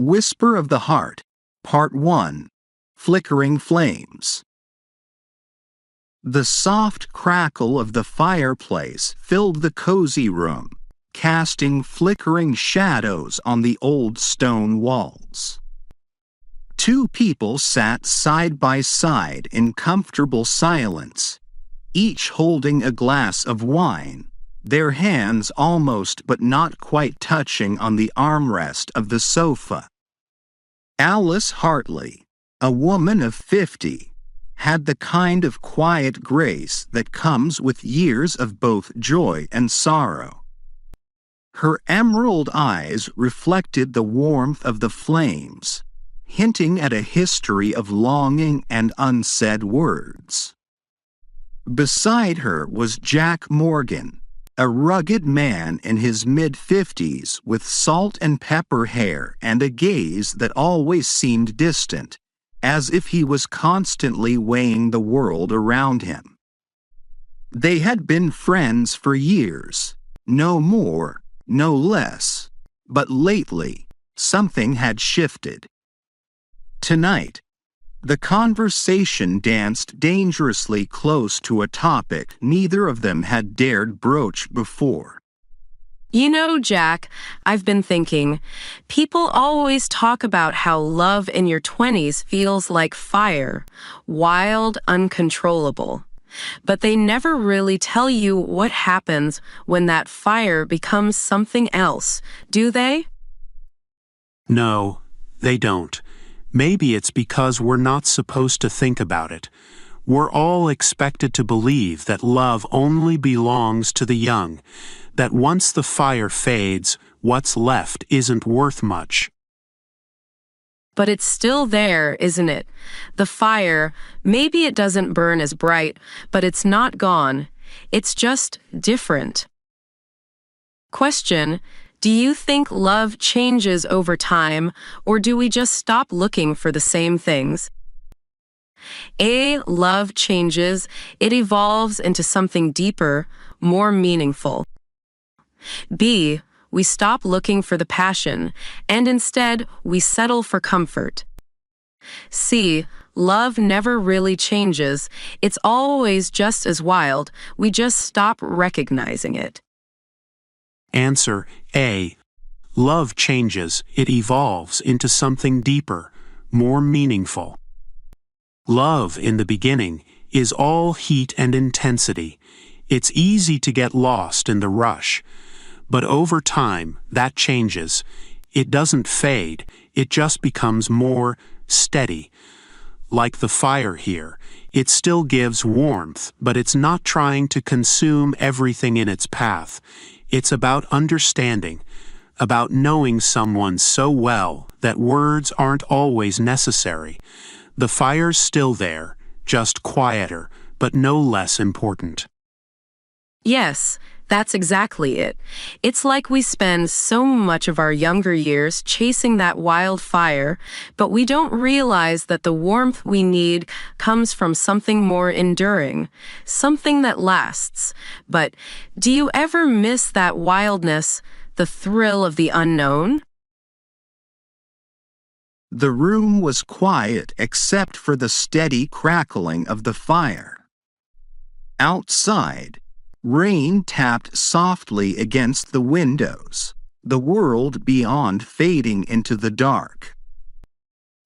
Whisper of the Heart, Part 1, Flickering Flames. The soft crackle of the fireplace filled the cozy room, casting flickering shadows on the old stone walls. Two people sat side by side in comfortable silence, each holding a glass of wine, their hands almost but not quite touching on the armrest of the sofa. Alice Hartley, a woman of 50, had the kind of quiet grace that comes with years of both joy and sorrow. Her emerald eyes reflected the warmth of the flames, hinting at a history of longing and unsaid words. Beside her was Jack Morgan, a rugged man in his mid-50s with salt and pepper hair and a gaze that always seemed distant, as if he was constantly weighing the world around him. They had been friends for years, no more, no less, but lately, something had shifted. Tonight, the conversation danced dangerously close to a topic neither of them had dared broach before. You know, Jack, I've been thinking, people always talk about how love in your 20s feels like fire, wild, uncontrollable. But they never really tell you what happens when that fire becomes something else, do they? No, they don't. Maybe it's because we're not supposed to think about it. We're all expected to believe that love only belongs to the young, that once the fire fades, what's left isn't worth much. But it's still there, isn't it? The fire, maybe it doesn't burn as bright, but it's not gone. It's just different. Question: do you think love changes over time, or do we just stop looking for the same things? A. Love changes. It evolves into something deeper, more meaningful. B. We stop looking for the passion, and instead we settle for comfort. C. Love never really changes. It's always just as wild. We just stop recognizing it. Answer A. Love changes. It evolves into something deeper, more meaningful. Love, in the beginning, is all heat and intensity. It's easy to get lost in the rush. But over time, that changes. It doesn't fade. It just becomes more steady. Like the fire here, it still gives warmth, but it's not trying to consume everything in its path. It's about understanding, about knowing someone so well that words aren't always necessary. The fire's still there, just quieter, but no less important. Yes, that's exactly it. It's like we spend so much of our younger years chasing that wildfire, but we don't realize that the warmth we need comes from something more enduring, something that lasts. But do you ever miss that wildness, the thrill of the unknown? The room was quiet except for the steady crackling of the fire. Outside, rain tapped softly against the windows, the world beyond fading into the dark.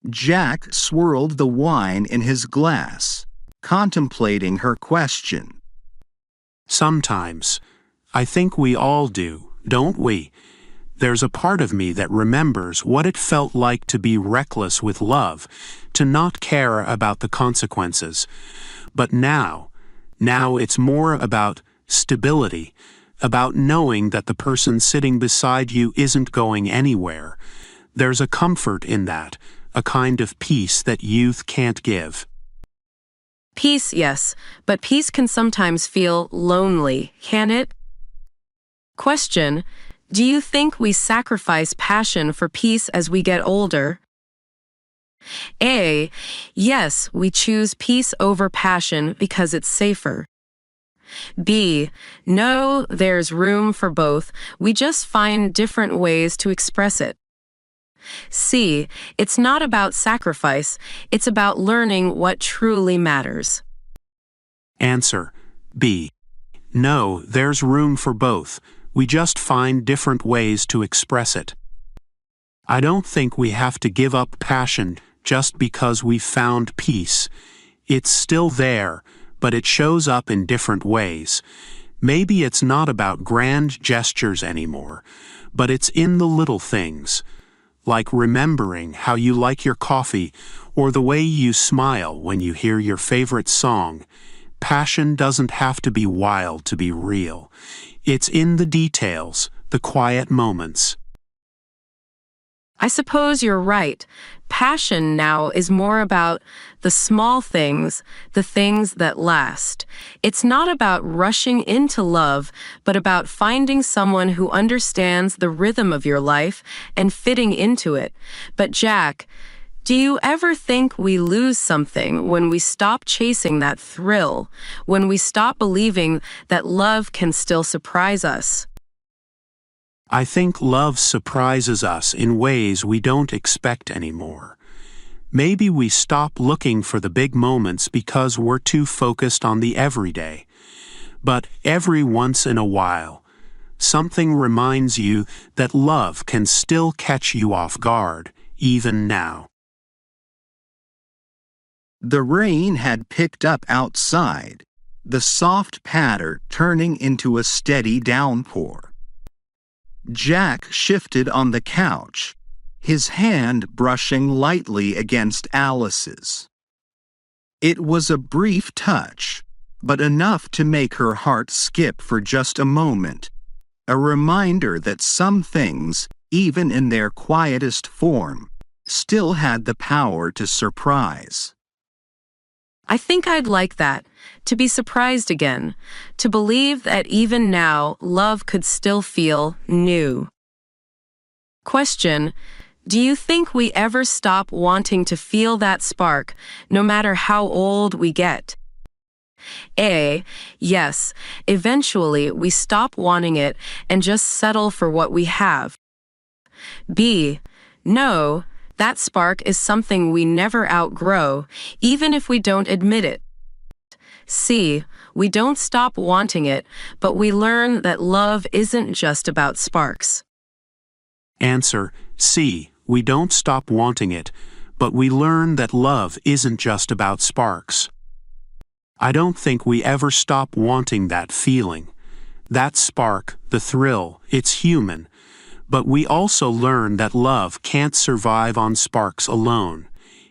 Jack swirled the wine in his glass, contemplating her question. Sometimes. I think we all do, don't we? There's a part of me that remembers what it felt like to be reckless with love, to not care about the consequences. But now it's more about stability, about knowing that the person sitting beside you isn't going anywhere. There's a comfort in that, a kind of peace that youth can't give. Peace, yes, but peace can sometimes feel lonely, can it? Question: do you think we sacrifice passion for peace as we get older? A. Yes, we choose peace over passion because it's safer. B. No, there's room for both. We just find different ways to express it. C. It's not about sacrifice, it's about learning what truly matters. Answer B. No, there's room for both. We just find different ways to express it. I don't think we have to give up passion just because we've found peace. It's still there, but it shows up in different ways. Maybe it's not about grand gestures anymore, but it's in the little things, like remembering how you like your coffee or the way you smile when you hear your favorite song. Passion doesn't have to be wild to be real. It's in the details, the quiet moments. I suppose you're right. Passion now is more about the small things, the things that last. It's not about rushing into love, but about finding someone who understands the rhythm of your life and fitting into it. But Jack, do you ever think we lose something when we stop chasing that thrill, when we stop believing that love can still surprise us? I think love surprises us in ways we don't expect anymore. Maybe we stop looking for the big moments because we're too focused on the everyday. But every once in a while, something reminds you that love can still catch you off guard, even now. The rain had picked up outside, the soft patter turning into a steady downpour. Jack shifted on the couch, his hand brushing lightly against Alice's. It was a brief touch, but enough to make her heart skip for just a moment, a reminder that some things, even in their quietest form, still had the power to surprise. I think I'd like that, to be surprised again, to believe that even now love could still feel new. Question: do you think we ever stop wanting to feel that spark, no matter how old we get? A. Yes, eventually we stop wanting it and just settle for what we have. B. No. That spark is something we never outgrow, even if we don't admit it. C. We don't stop wanting it, but we learn that love isn't just about sparks. Answer C. We don't stop wanting it, but we learn that love isn't just about sparks. I don't think we ever stop wanting that feeling. That spark, the thrill, it's human. But we also learn that love can't survive on sparks alone.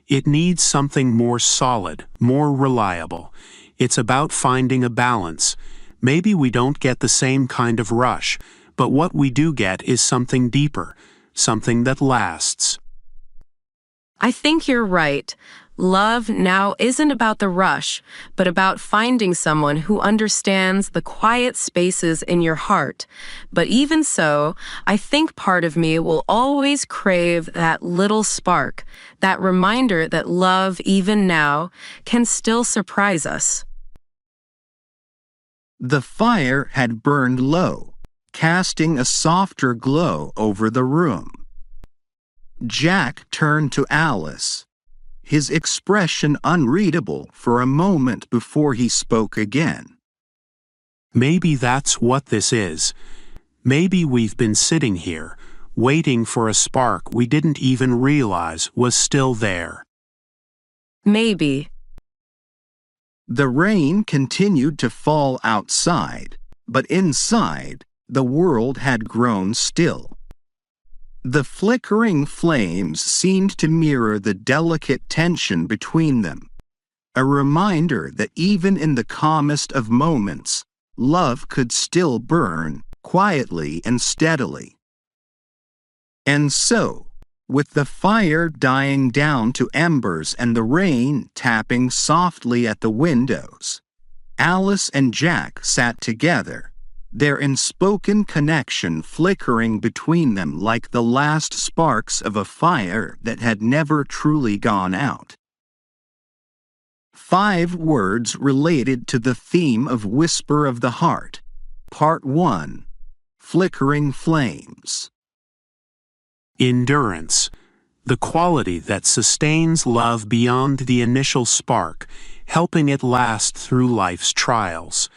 It needs something more solid, more reliable. It's about finding a balance. Maybe we don't get the same kind of rush, but what we do get is something deeper, something that lasts. I think you're right. Love now isn't about the rush, but about finding someone who understands the quiet spaces in your heart. But even so, I think part of me will always crave that little spark, that reminder that love, even now, can still surprise us. The fire had burned low, casting a softer glow over the room. Jack turned to Alice, his expression unreadable for a moment before he spoke again. Maybe that's what this is. Maybe we've been sitting here, waiting for a spark we didn't even realize was still there. Maybe. The rain continued to fall outside, but inside, the world had grown still. The flickering flames seemed to mirror the delicate tension between them, a reminder that even in the calmest of moments, love could still burn quietly and steadily. And so, with the fire dying down to embers and the rain tapping softly at the windows, Alice and Jack sat together, their unspoken connection flickering between them like the last sparks of a fire that had never truly gone out. 5 words related to the theme of Whisper of the Heart. Part 1. Flickering Flames. Endurance. the quality that sustains love beyond the initial spark, helping it last through life's trials.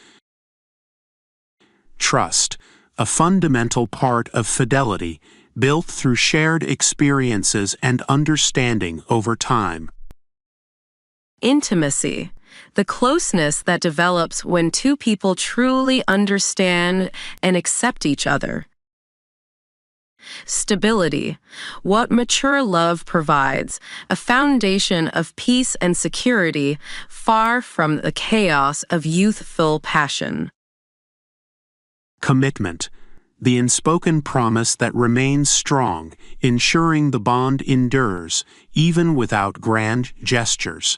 Trust, a fundamental part of fidelity, built through shared experiences and understanding over time. Intimacy, the closeness that develops when two people truly understand and accept each other. Stability, what mature love provides, a foundation of peace and security, far from the chaos of youthful passion. Commitment, the unspoken promise that remains strong, ensuring the bond endures, even without grand gestures.